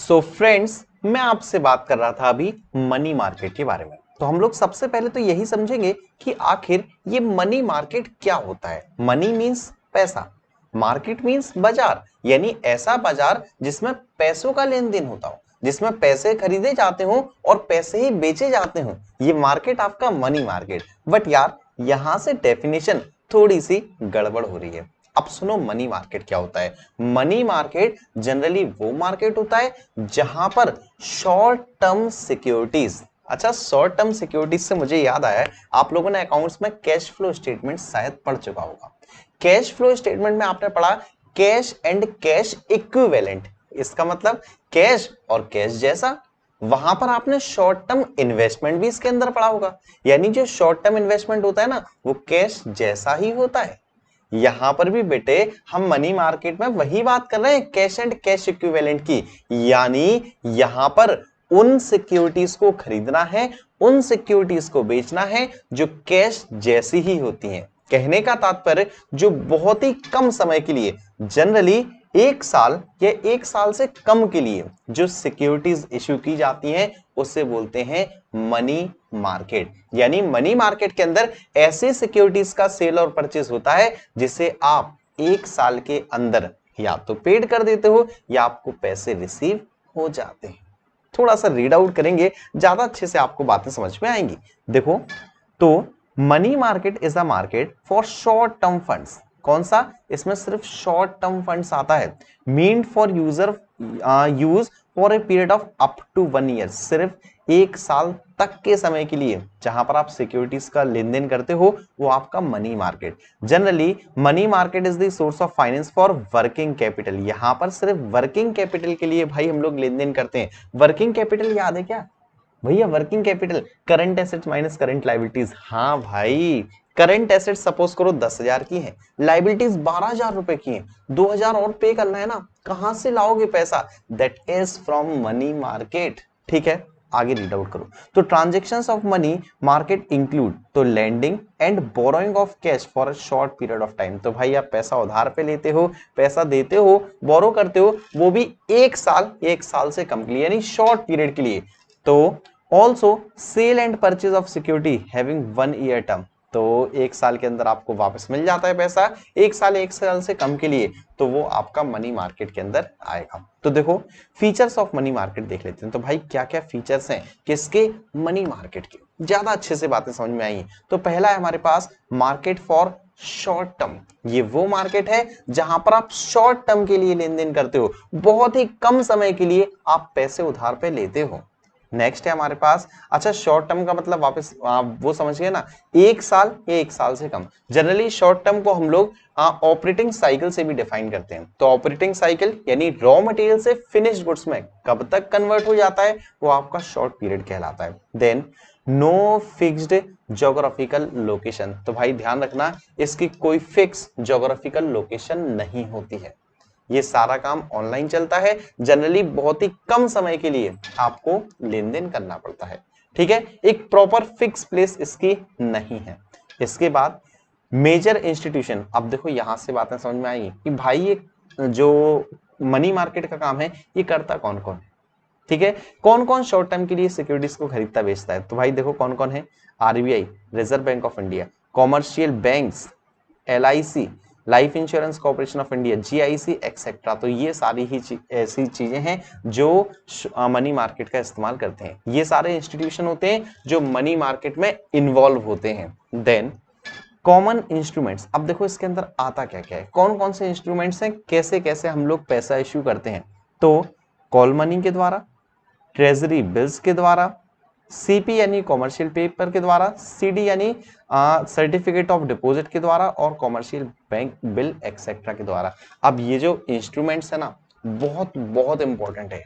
So friends, मैं आपसे बात कर रहा था अभी मनी मार्केट के बारे में। तो हम लोग सबसे पहले तो यही समझेंगे कि आखिर ये मनी मार्केट क्या होता है। मनी मींस पैसा, मार्केट मींस बाजार, यानी ऐसा बाजार जिसमें पैसों का लेन देन होता हो, जिसमें पैसे खरीदे जाते हो और पैसे ही बेचे जाते हो। ये मार्केट आपका मनी मार्केट। बट यार, यहां से डेफिनेशन थोड़ी सी गड़बड़ हो रही है। अब सुनो, मनी मार्केट क्या होता है। मनी मार्केट जनरली वो मार्केट होता है जहां पर शॉर्ट टर्म सिक्योरिटीज। अच्छा, शॉर्ट टर्म सिक्योरिटीज से मुझे याद आया है, आप लोगों ने अकाउंट्स में कैश फ्लो स्टेटमेंट शायद पढ़ चुका होगा। कैश फ्लो स्टेटमेंट में आपने पढ़ा कैश एंड कैश इक्विवेलेंट। इसका मतलब कैश और कैश जैसा। वहां पर आपने शॉर्ट टर्म इन्वेस्टमेंट भी इसके अंदर पढ़ा होगा, यानी जो शॉर्ट टर्म इन्वेस्टमेंट होता है ना, वो कैश जैसा ही होता है। यहां पर भी बेटे हम मनी मार्केट में वही बात कर रहे हैं, कैश एंड कैश इक्विवेलेंट की। यानी यहां पर उन सिक्योरिटीज को खरीदना है, उन सिक्योरिटीज को बेचना है जो कैश जैसी ही होती हैं। कहने का तात्पर्य जो बहुत ही कम समय के लिए, जनरली 1 साल या 1 साल से कम के लिए जो सिक्योरिटीज इश्यू की जाती हैं, उससे बोलते हैं मनी मार्केट। यानी मनी मार्केट के अंदर ऐसे सिक्योरिटीज का सेल और परचेज होता है जिसे आप 1 साल के अंदर या तो पेड कर देते हो या आपको पैसे रिसीव हो जाते हैं। थोड़ा सा रीड आउट करेंगे, ज्यादा अच्छे से आपको बातें समझ में आएंगी। देखो, तो money market is a market for short term funds. कौन सा? इसमें सिर्फ शॉर्ट टर्म फंड्स आता है। Meant for user use for a period of up to 1 year. सिर्फ 1 साल तक के समय के लिए जहां पर आप सिक्योरिटीज का लेन देन करते हो, वो आपका money market. Generally money market is the source of finance for working capital. यहां पर सिर्फ वर्किंग कैपिटल के लिए भाई हम लोग लेन देन करते हैं। वर्किंग कैपिटल याद है क्या भैया? Working capital current assets minus current liabilities. हाँ भाई, करंट एसेट्स सपोज करो 10,000 की है, लाइबिलिटीज 12,000 रुपए की है, 2,000 और पे करना है ना, कहां से लाओगे पैसा? That is from money market. ठीक है, आगे रीड आउट करो। तो transactions of money market include तो lending and borrowing of cash for a short period of time. तो भाई आप पैसा उधार पे लेते हो, पैसा देते हो, बोरो करते हो, वो भी 1 साल, 1 साल से कम के लिए, यानी शॉर्ट पीरियड के लिए। तो also sale and purchase of security having 1 year term. तो 1 साल के अंदर आपको वापस मिल जाता है पैसा, 1 साल से कम के लिए, तो वो आपका मनी मार्केट के अंदर आएगा। तो देखो, फीचर्स ऑफ मनी मार्केट देख लेते हैं। तो भाई क्या क्या फीचर्स हैं किसके? मनी मार्केट के। ज्यादा अच्छे से बातें समझ में आई। तो पहला है हमारे पास मार्केट फॉर शॉर्ट टर्म। ये वो मार्केट है जहां पर आप शॉर्ट टर्म के लिए लेन देन करते हो, बहुत ही कम समय के लिए आप पैसे उधार पे लेते हो। नेक्स्ट है हमारे पास, अच्छा शॉर्ट टर्म का मतलब वापस आप वो समझ गए ना, 1 साल या 1 साल से कम। जनरली शॉर्ट टर्म को हम लोग ऑपरेटिंग साइकिल से भी डिफाइन करते हैं। तो ऑपरेटिंग साइकिल यानी रॉ मटेरियल से फिनिश्ड गुड्स में कब तक कन्वर्ट हो जाता है, वो आपका शॉर्ट पीरियड कहलाता है। Then no fixed geographical location. तो भाई ध्यान रखना, इसकी कोई फिक्स ज्योग्राफिकल लोकेशन नहीं होती है। ये सारा काम ऑनलाइन चलता है। जनरली बहुत ही कम समय के लिए आपको लेन देन करना पड़ता है। ठीक है, एक प्रॉपर फिक्स प्लेस इसकी नहीं है। इसके बाद मेजर इंस्टीट्यूशन। अब देखो यहां से बातें समझ में आएंगी कि भाई ये जो मनी मार्केट का काम है, ये करता कौन कौन है। ठीक है, कौन कौन शॉर्ट टर्म के लिए सिक्योरिटीज को खरीदता बेचता है? तो भाई देखो कौन कौन है। RBI, reserve Bank of India, commercial banks, LIC, life insurance corporation of India, GIC etcetera. तो ये सारी ही ऐसी चीजें हैं जो मनी मार्केट का इस्तेमाल करते हैं। ये सारे इंस्टीट्यूशन होते हैं जो मनी मार्केट में इन्वॉल्व होते हैं। Then common instruments. अब देखो इसके अंदर आता क्या क्या है, कौन कौन से इंस्ट्रूमेंट्स हैं, कैसे कैसे हम लोग पैसा इश्यू करते हैं। तो कॉल मनी के द्वारा, ट्रेजरी बिल्स के द्वारा, सीपी यानी कॉमर्शियल पेपर के द्वारा, सीडी यानी सर्टिफिकेट ऑफ डिपॉजिट के द्वारा, और कॉमर्शियल बैंक बिल एक्सेट्रा के द्वारा। अब ये जो इंस्ट्रूमेंट्स है ना, बहुत बहुत इंपॉर्टेंट है।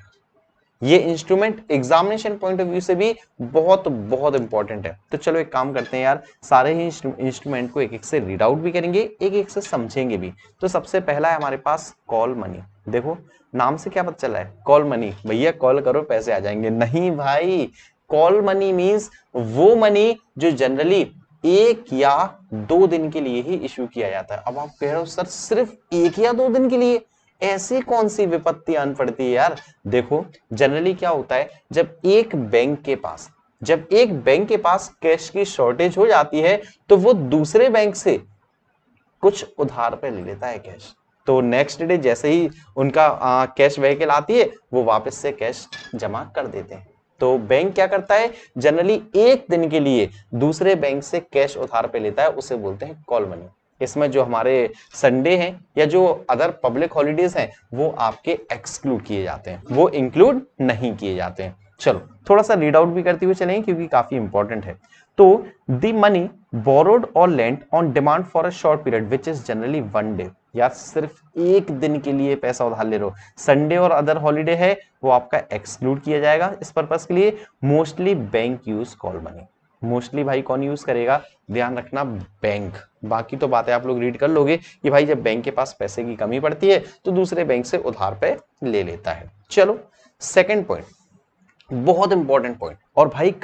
ये instrument examination point of view से भी बहुत बहुत इंपॉर्टेंट है। तो चलो एक काम करते हैं यार, सारे ही इंस्ट्रूमेंट को एक एक से रीड आउट भी करेंगे, एक एक से समझेंगे भी। तो सबसे पहला है हमारे पास कॉल मनी। देखो नाम से क्या पता चला है, कॉल मनी, भैया कॉल करो पैसे आ जाएंगे। नहीं भाई, कॉल मनी मींस वो मनी जो जनरली 1 या 2 दिन के लिए ही इश्यू किया जाता है। अब आप कह रहे हो सर सिर्फ 1 या 2 दिन के लिए, ऐसी कौन सी विपत्ति आन पड़ती है यार? देखो जनरली क्या होता है, जब एक बैंक के पास कैश की शॉर्टेज हो जाती है तो वो दूसरे बैंक से कुछ उधार पे ले लेता है कैश। तो नेक्स्ट डे जैसे ही उनका कैश व्हीकल आती है वो वापस से कैश जमा कर देते हैं। तो बैंक क्या करता है, जनरली एक दिन के लिए दूसरे बैंक से कैश उधार पे लेता है, उसे बोलते हैं कॉल मनी। इसमें जो हमारे संडे हैं या जो अदर पब्लिक हॉलीडेज हैं वो आपके एक्सक्लूड किए जाते हैं, वो इंक्लूड नहीं किए जाते हैं। चलो थोड़ा सा रीड आउट भी करते हुए चलेंगे क्योंकि काफी इंपॉर्टेंट है। तो द मनी बोरोड और lent on demand for a short period which is generally one day, या सिर्फ एक दिन के लिए पैसा उधार ले रहे हो, संडे और अदर हॉलीडे है वो आपका एक्सक्लूड किया जाएगा इस पर्पस के लिए। Mostly bank use call money. Mostly भाई कौन यूज करेगा, ध्यान रखना बैंक। बाकी तो बातें आप लोग रीड कर लोगे कि भाई जब बैंक के पास पैसे की कमी पड़ती है तो दूसरे बैंक से उधार पे ले लेता है। चलो सेकंड पॉइंट, बहुत इंपॉर्टेंट पॉइंट, और भाई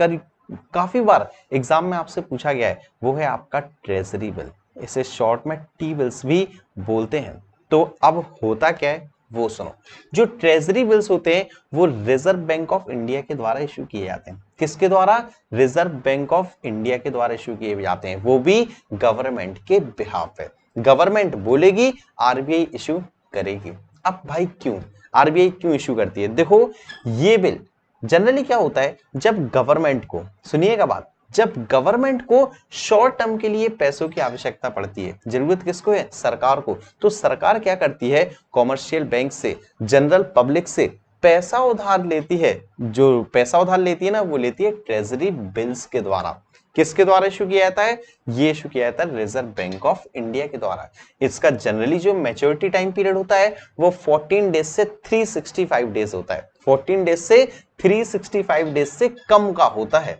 काफी बार एग्जाम में आपसे पूछा गया है, वो है आपका ट्रेजरी बिल। इसे शॉर्ट में टी बिल्स भी बोलते हैं। तो अब होता क्या है वो सुनो। जो ट्रेजरी बिल्स होते हैं वो रिजर्व बैंक ऑफ इंडिया के द्वारा इशू किए जाते हैं। किसके द्वारा, रिजर्व बैंक ऑफ इंडिया के द्वारा इशू किए जाते हैं, वो भी गवर्नमेंट के बिहाफ पे। गवर्नमेंट बोलेगी, आरबीआई इशू करेगी। अब भाई क्यों आरबीआई क्यों इशू करती है, देखो ये बिल जनरली क्या होता है, जब गवर्नमेंट को, सुनिएगा बात, जब गवर्नमेंट को शॉर्ट टर्म के लिए पैसों की आवश्यकता पड़ती है, जरूरत किसको है, सरकार को, तो सरकार क्या करती है, कॉमर्शियल बैंक से, जनरल पब्लिक से पैसा उधार लेती है। जो पैसा उधार लेती है ना वो लेती है ट्रेजरी बिल्स के द्वारा। किसके द्वारा इशू किया जाता है, ये इशू किया जाता है रिजर्व बैंक ऑफ इंडिया के द्वारा। इसका जनरली जो मैच्योरिटी टाइम पीरियड होता है वो 14 डेज से 365 डेज होता है। 14 डेज से 365 डेज से कम का होता है,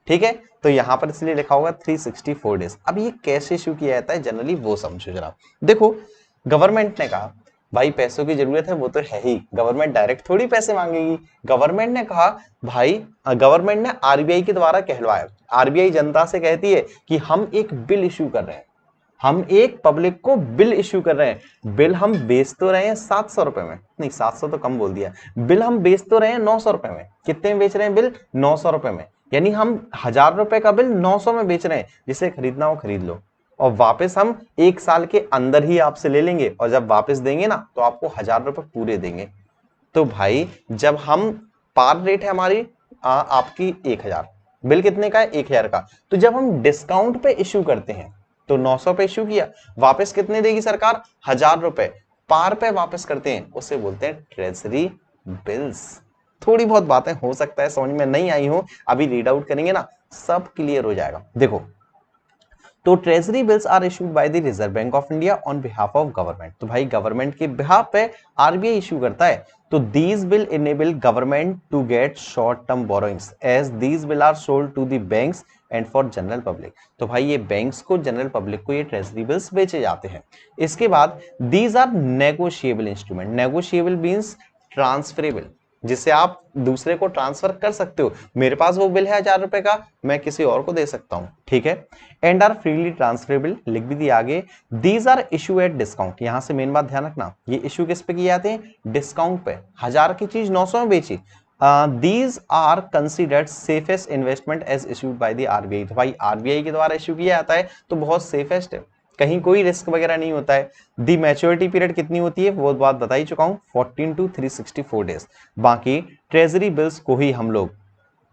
ठीक है। तो यहां पर इसलिए लिखा होगा 364 डेज। अब ये कैसे इशू किया जाता है जनरली वो समझो जरा। देखो गवर्नमेंट ने कहा भाई पैसों की जरूरत है, वो तो है ही, गवर्नमेंट डायरेक्ट थोड़ी पैसे मांगेगी। गवर्नमेंट ने कहा भाई, गवर्नमेंट ने आरबीआई के द्वारा कहलवाया। आरबीआई जनता से कहती है कि हम एक बिल इशू कर रहे हैं, हम एक पब्लिक को बिल इशू कर रहे हैं। बिल हम बेच तो रहे हैं 700 रुपए में, नहीं 700 तो कम बोल दिया, बिल हम बेच तो रहे हैं 900 रुपए में। कितने में बेच रहे हैं बिल, 900 रुपए में, यानी हम 1000 रुपए का बिल 900 में बेच रहे हैं। जिसे खरीदना हो खरीद लो, और वापस हम 1 साल के अंदर ही आपसे ले लेंगे, और जब वापस देंगे ना तो आपको 1000 रुपए पूरे देंगे। तो भाई जब हम, पार रेट है हमारी आपकी 1000, बिल कितने का है, 1000 का, तो जब हम डिस्काउंट पे इश्यू करते हैं तो 900 पे इश्यू किया, वापस कितने देगी सरकार, 1000 रुपए, पार पे वापस करते हैं, उसे बोलते हैं ट्रेजरी बिल्स। थोड़ी बहुत बातें हो सकता है समझ में नहीं आई हो, अभी रीड आउट करेंगे ना सब क्लियर हो जाएगा। देखो तो treasury bills are issued by the Reserve Bank of India on behalf of government. तो भाई गवर्नमेंट के बिहाफ पे आरबीआई इशू करता है। तो these bill enable government to get short term borrowings as these bill are sold to the banks and for general public. तो भाई ये बैंक्स को, जनरल पब्लिक को ये ट्रेजरी बिल्स बेचे जाते हैं। इसके बाद these are negotiable instrument. Negotiable means transferable, जिसे आप दूसरे को ट्रांसफर कर सकते हो। मेरे पास वो बिल है 1000 रुपए का, मैं किसी और को दे सकता हूं, ठीक है। एंड आर फ्रीली ट्रांसफरेबल, लिख भी दिया आगे। These are issue at discount, यहां से मेन बात ध्यान रखना, ये इशू किस पे किए जाते हैं, डिस्काउंट पे। 1000 की चीज 900 में बेची। These are considered safest investment as issued by the RBI. तो भाई आरबीआई के द्वारा इशू किया जाता है तो बहुत सेफेस्ट है, कहीं कोई रिस्क वगैरह नहीं होता है। दी मैच्योरिटी पीरियड कितनी होती है वो बात बता ही चुका हूं, 14 to 364 डेज। बाकी ट्रेजरी बिल्स को ही हम लोग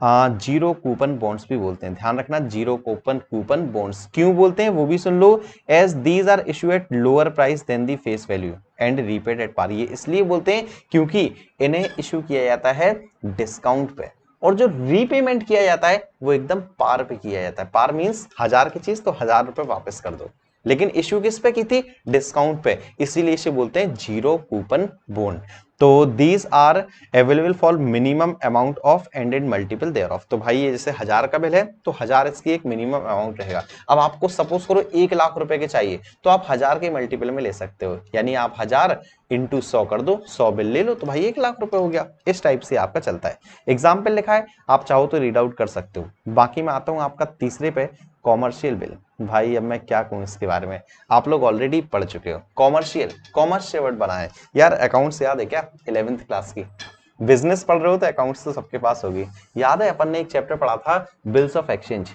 जीरो कूपन बॉन्ड्स भी बोलते हैं। ध्यान रखना, जीरो कूपन बॉन्ड्स क्यों बोलते हैं वो भी सुन लो। As these are issue at lower price than the face value and repaid at par. ये इसलिए बोलते हैं क्योंकि इन्हें इशू किया जाता है डिस्काउंट पे, और जो रीपेमेंट किया जाता है वो एकदम पार पे किया जाता है। पार मींस 1000 की चीज तो 1000 रुपए वापस कर दो, लेकिन इश्यू किस पे की थी, डिस्काउंट पे, इसीलिए इसे बोलते हैं जीरो कूपन बॉन्ड। तो these are available for minimum amount of ended multiple there of. तो भाई ये जैसे 1000 का बिल है तो 1000 इसकी एक मिनिमम अमाउंट रहेगा। अब आपको सपोज करो 1 लाख रुपए के चाहिए तो आप 1000 के मल्टीपल में ले सकते हो, यानी आप 1000 इंटू 100 कर दो, 100 बिल ले लो तो भाई 1 लाख रुपए हो गया। इस टाइप से आपका चलता है। एग्जाम्पल लिखा है, आप चाहो तो रीड आउट कर सकते हो। बाकी मैं आता हूं आपका तीसरे पे, कॉमर्शियल बिल। भाई अब मैं क्या कहूँ इसके बारे में, आप लोग ऑलरेडी पढ़ चुके हो। कॉमर्शियल, कॉमर्स से वर्ड बना है यार। अकाउंट्स याद है क्या 11th क्लास की? बिजनेस पढ़ रहे हो तो अकाउंट्स तो सबके पास होगी। याद है अपन ने एक चैप्टर पढ़ा था bills of exchange,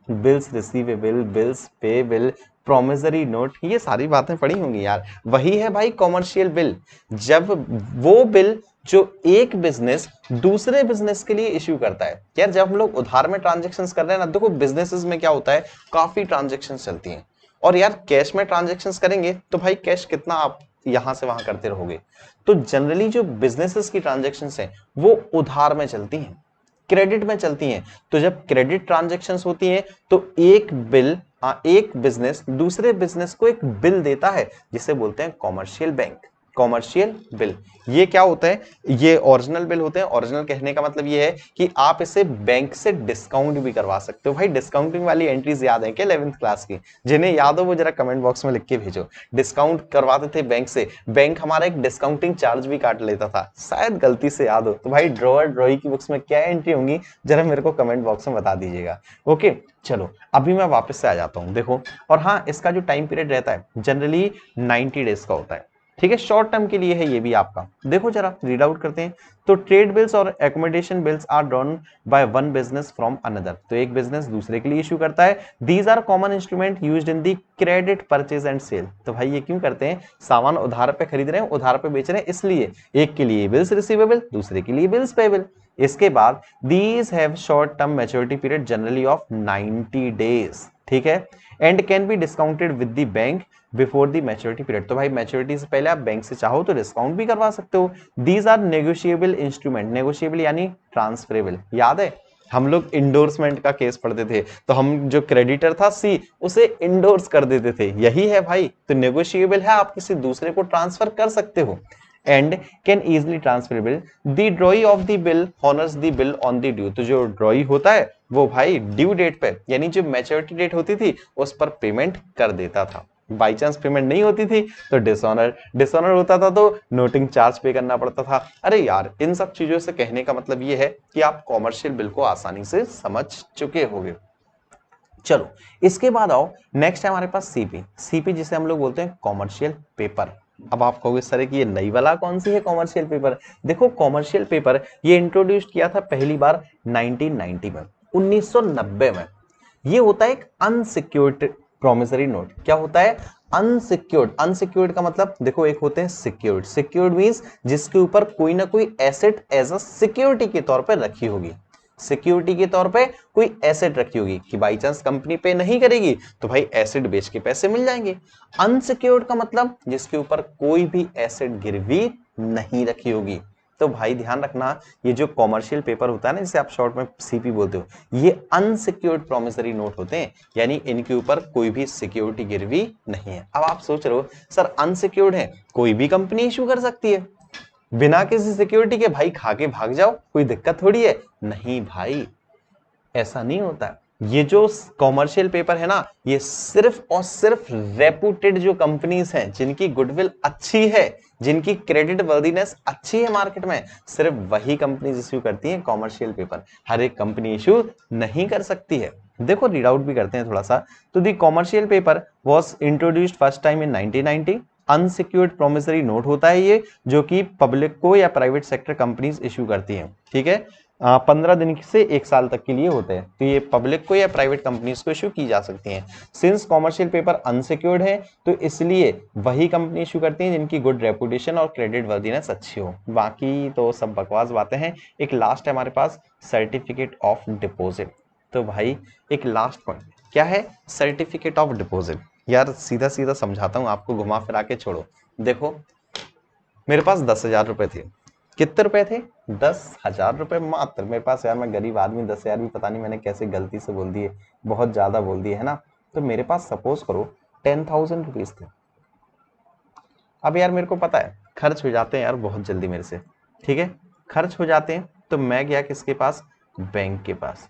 bills receivable, bills payable, promissory note, ये सारी बातें पढ़ी होंगी यार। वही है भाई कॉमर्शियल बिल। जब वो बिल जो एक बिजनेस दूसरे बिजनेस के लिए इश्यू करता है। यार जब हम लोग उधार में ट्रांजेक्शन्स कर रहे हैं ना, देखो बिजनेसेस में क्या होता है, काफी ट्रांजेक्शन्स चलती हैं। और यार कैश में ट्रांजेक्शन्स करेंगे तो भाई कैश कितना आप यहां से वहां करते रहोगे। तो जनरली जो बिजनेसेस की ट्रांजेक्शन्स हैं वो उधार में चलती हैं, क्रेडिट में चलती हैं। तो जब क्रेडिट ट्रांजैक्शंस होती हैं तो एक बिल, एक बिजनेस दूसरे बिजनेस को एक बिल देता है जिसे बोलते हैं कॉमर्शियल बैंक, कॉमर्शियल बिल। ये क्या होता है, ये ओरिजिनल बिल होते हैं। ओरिजिनल कहने का मतलब ये है कि आप इसे बैंक से डिस्काउंट भी करवा सकते हो। भाई डिस्काउंटिंग वाली एंट्रीज याद है क्या 11th क्लास की? जिन्हें याद हो वो जरा कमेंट बॉक्स में लिख के भेजो। डिस्काउंट करवाते थे बैंक से, बैंक हमारा एक डिस्काउंटिंग चार्ज भी काट लेता था, शायद गलती से याद हो तो भाई ड्रॉअर ड्रॉई की बुक्स में क्या एंट्री होंगी जरा मेरे को कमेंट बॉक्स में बता दीजिएगा। ओके चलो अभी मैं वापस से आ जाता हूं देखो। और हाँ, इसका जो टाइम पीरियड रहता है जनरली 90 डेज का होता है। ठीक है, शॉर्ट टर्म के लिए है ये भी आपका। देखो जरा रीड आउट करते हैं। तो ट्रेड बिल्स और accommodation bills are drawn by one business from another. तो एक बिजनेस दूसरे के लिए इशू करता है। These are common instrument used in the credit purchase and sale. तो भाई ये क्यों करते हैं, सामान उधार पे खरीद रहे हैं, उधार पे बेच रहे हैं, इसलिए एक के लिए बिल्स रिसीवेबल, दूसरे के लिए बिल्स पेएबल। इसके बाद these have short term maturity period generally of 90 days. ठीक है, and can be discounted with the bank before the maturity period. तो भाई मैच्योरिटी से पहले आप बैंक से चाहो तो डिस्काउंट भी करवा सकते हो। These are negotiable instrument, negotiable यानी ट्रांसफरेबल। याद है हम लोग इंडोर्समेंट का केस पढ़ते थे तो हम जो क्रेडिटर था सी उसे इंडोर्स कर देते थे, यही है भाई। तो नेगोशिएबल है, आप किसी दूसरे को ट्रांसफर कर सकते हो। And can easily transferable. The ड्रॉई of the bill honours the bill on the due. तो जो ड्रॉई होता है वो भाई ड्यू डेट पे यानी जो मैच्योरिटी डेट होती थी उस पर पेमेंट कर देता था। बाई चांस पेमेंट नहीं होती थी तो डिसऑनर, डिसऑनर होता था तो नोटिंग चार्ज पे करना पड़ता था। अरे यार इन सब चीजों से कहने का मतलब ये है कि आप कॉमर्शियल बिल को आसानी से समझ चुके होंगे। चलो इसके बाद आओ, नेक्स्ट है हमारे पास सीपी। सीपी जिसे हम लोग बोलते हैं कॉमर्शियल पेपर। अब आप कहोगे सर कि ये नई वाला कौन सी है कॉमर्शियल पेपर? देखो कॉमर्शियल पेपर ये इंट्रोड्यूस किया था पहली बार 1990 में, 1990 में। ये होता है एक अनसिक्योर्ड प्रोमिसरी नोट। क्या होता है? अनसिक्योर्ड। अनसिक्योर्ड का मतलब देखो, एक होते हैं सिक्योर्ड। सिक्योर्ड मींस जिसके ऊपर कोई ना कोई एसेट एज अ सिक्योरिटी के तौर पर रखी होगी। सिक्योरिटी के तौर पे कोई एसेट रखी होगी कि बाई चांस कंपनी पे नहीं करेगी तो भाई एसेट बेच के पैसे मिल जाएंगे। अनसिक्योर्ड का मतलब जिसके ऊपर कोई भी एसेट गिरवी नहीं रखी होगी। तो भाई ध्यान रखना, ये जो कॉमर्शियल पेपर होता है ना जिसे आप शॉर्ट में सीपी बोलते हो, ये अनसिक्योर्ड प्रोमिसरी नोट होते हैं, यानी इनके ऊपर कोई भी सिक्योरिटी गिरवी नहीं है। अब आप सोच रहे हो सर अनसिक्योर्ड है, कोई भी कंपनी इशू कर सकती है बिना किसी सिक्योरिटी के, भाई खा के भाग जाओ कोई दिक्कत थोड़ी है। नहीं भाई ऐसा नहीं होता। ये जो कॉमर्शियल पेपर है ना, ये सिर्फ और सिर्फ रेपुटेड जो कंपनीज हैं जिनकी गुडविल अच्छी है, जिनकी क्रेडिट वर्दीनेस अच्छी है मार्केट में, सिर्फ वही कंपनीज इश्यू करती हैं कॉमर्शियल पेपर। हर एक कंपनी इश्यू नहीं कर सकती है। देखो रीड आउट भी करते हैं थोड़ा सा। तो the commercial paper was introduced first time in 1990। Unsecured promissory note होता है ये, जो कि पब्लिक को या प्राइवेट सेक्टर कंपनीज इश्यू करती हैं। ठीक है, 15 दिन से 1 साल तक के लिए होते हैं। तो ये पब्लिक को या प्राइवेट कंपनीज को इश्यू की जा सकती हैं। सिंस कॉमर्शियल पेपर अनसिक्योर्ड है तो इसलिए वही कंपनी इश्यू करती हैं जिनकी गुड रेपुटेशन और क्रेडिट वर्दीनेस अच्छी हो। बाकी तो सब बकवास बातें हैं। एक लास्ट है हमारे पास सर्टिफिकेट ऑफ डिपॉजिट। तो भाई एक लास्ट पॉइंट क्या है, सर्टिफिकेट ऑफ डिपॉजिट। यार सीधा सीधा समझाता हूं आपको, घुमा फिरा के छोड़ो। देखो मेरे पास 10,000 रुपए थे। कितने रुपए थे? 10,000 रुपए मात्र मेरे पास। यार मैं गरीब आदमी, 10,000 भी पता नहीं मैंने कैसे गलती से बोल दिए, बहुत ज्यादा बोल दिए है ना। तो मेरे पास सपोज करो 10,000 रुपीज थे। अब यार मेरे को पता है खर्च हो जाते हैं यार बहुत जल्दी मेरे से। ठीक है, खर्च हो जाते हैं तो मैं गया किसके पास? बैंक के पास।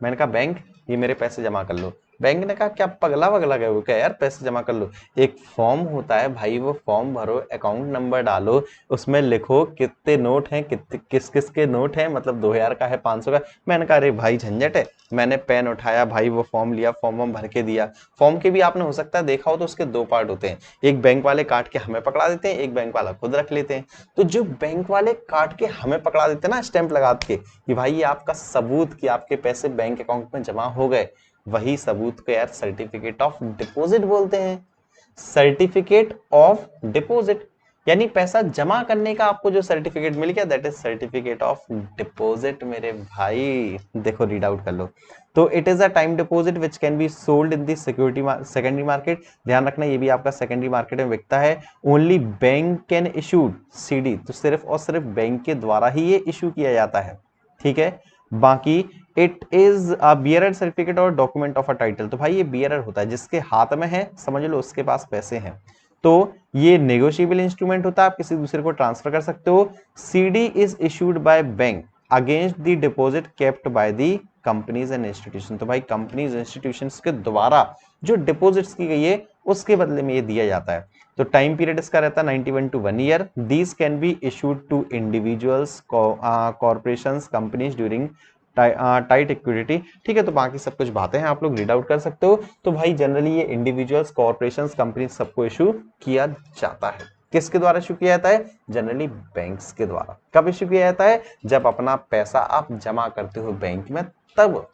मैंने कहा बैंक ये मेरे पैसे जमा कर लो। बैंक ने कहा क्या पगला वगला गए हो क्या यार, पैसे जमा कर लो। एक फॉर्म होता है भाई, वो फॉर्म भरो, अकाउंट नंबर डालो, उसमें लिखो कितने नोट हैं, कितने किस किस के नोट हैं, मतलब 2000 का है, 500 का। मैंने कहा अरे भाई झंझट है। मैंने पेन उठाया भाई, वो फॉर्म लिया, फॉर्म भर के दिया। फॉर्म के भी आपने हो सकता है देखा हो तो उसके दो पार्ट होते हैं, एक बैंक वाले काट के हमें पकड़ा देते हैं, एक बैंक वाला खुद रख लेते हैं। तो जो बैंक वाले काट के हमें पकड़ा देते हैं ना स्टैंप लगा के कि भाई ये आपका सबूत कि आपके पैसे बैंक अकाउंट में जमा हो गए, वही सबूत को यार सर्टिफिकेट ऑफ डिपॉजिट बोलते हैं। सर्टिफिकेट ऑफ डिपॉजिट यानी पैसा जमा करने का आपको जो सर्टिफिकेट मिल गया, that is certificate of deposit मेरे भाई। देखो रीड आउट कर लो। तो it is a time deposit which can be sold in the security secondary market. ध्यान रखना ये भी आपका सेकेंडरी मार्केट में बिकता है। Only bank can issued CD, तो सिर्फ और सिर्फ बैंक के द्वारा ही ये इशू किया जाता है, ठीक है। बाकी it is a bearer certificate और डॉक्यूमेंट ऑफ अ टाइटल, तो भाई ये बियरर होता है, जिसके हाथ में है समझ लो उसके पास पैसे हैं। तो ये नेगोशिएबल इंस्ट्रूमेंट होता है, आप किसी दूसरे को ट्रांसफर कर सकते हो। CD is issued by bank against the deposit kept by the companies and institution, तो भाई कंपनीज इंस्टीट्यूशंस के द्वारा जो डिपॉजिट्स की गई है उसके बदले में ये दिया जाता है। तो टाइम पीरियड इसका रहता है 91 to 1 year. These can be issued to individuals, corporations, companies during tight liquidity, ठीक है। तो बाकी सब कुछ बातें हैं, आप लोग रीड आउट कर सकते हो। तो भाई जनरली ये इंडिविजुअल्स, कॉर्पोरेशंस, कंपनी सबको इशू किया जाता है। किसके द्वारा इशू किया जाता है? जनरली बैंक्स के द्वारा। कब इशू किया जाता है? जब अपना पैसा आप जमा करते हो बैंक में, तब।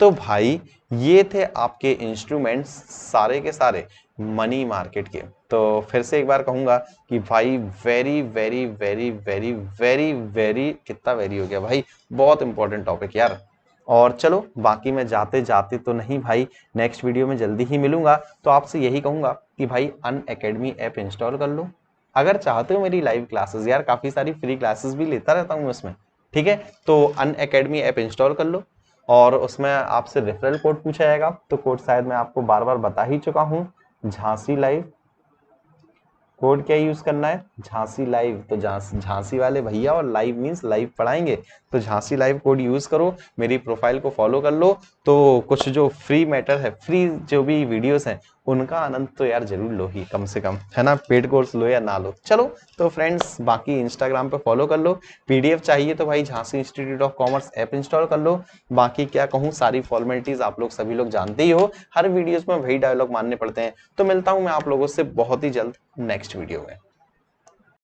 तो भाई ये थे आपके इंस्ट्रूमेंट्स सारे के सारे मनी मार्केट के। तो फिर से एक बार कहूंगा कि भाई very very very very very very, कितना वेरी हो गया भाई, बहुत इंपॉर्टेंट टॉपिक यार। और चलो बाकी मैं जाते जाते तो नहीं भाई, नेक्स्ट वीडियो में जल्दी ही मिलूंगा। तो आपसे यही कहूंगा कि भाई अनअकैडमी ऐप इंस्टॉल कर लो। अगर चाहते हो मेरी लाइव क्लासेस, यार काफी सारी फ्री क्लासेस भी लेता रहता हूँ उसमें, ठीक है। तो अनअकैडमी ऐप इंस्टॉल कर लो और उसमें आपसे रेफरल कोड पूछा जाएगा। तो कोड शायद मैं आपको बार बार बता ही चुका हूँ, झांसी लाइव। कोड क्या यूज करना है? झांसी लाइव। तो झांसी वाले भैया, और लाइव मींस लाइव पढ़ाएंगे, तो झांसी लाइव कोड यूज करो, मेरी प्रोफाइल को फॉलो कर लो। तो कुछ जो फ्री मैटर है, फ्री जो भी वीडियोस हैं, उनका आनंद तो यार जरूर लो ही, कम से कम, है ना। पेड कोर्स लो या ना लो। चलो तो फ्रेंड्स, बाकी इंस्टाग्राम पे फॉलो कर लो। पीडीएफ चाहिए तो भाई Jhansi institute of commerce app install कर लो। बाकी क्या कहूँ, सारी फॉर्मेलिटीज आप लोग सभी लोग जानते ही हो, हर वीडियोस में वही डायलॉग मानने पड़ते हैं। तो मिलता हूं मैं आप लोगों से बहुत ही जल्द नेक्स्ट वीडियो में।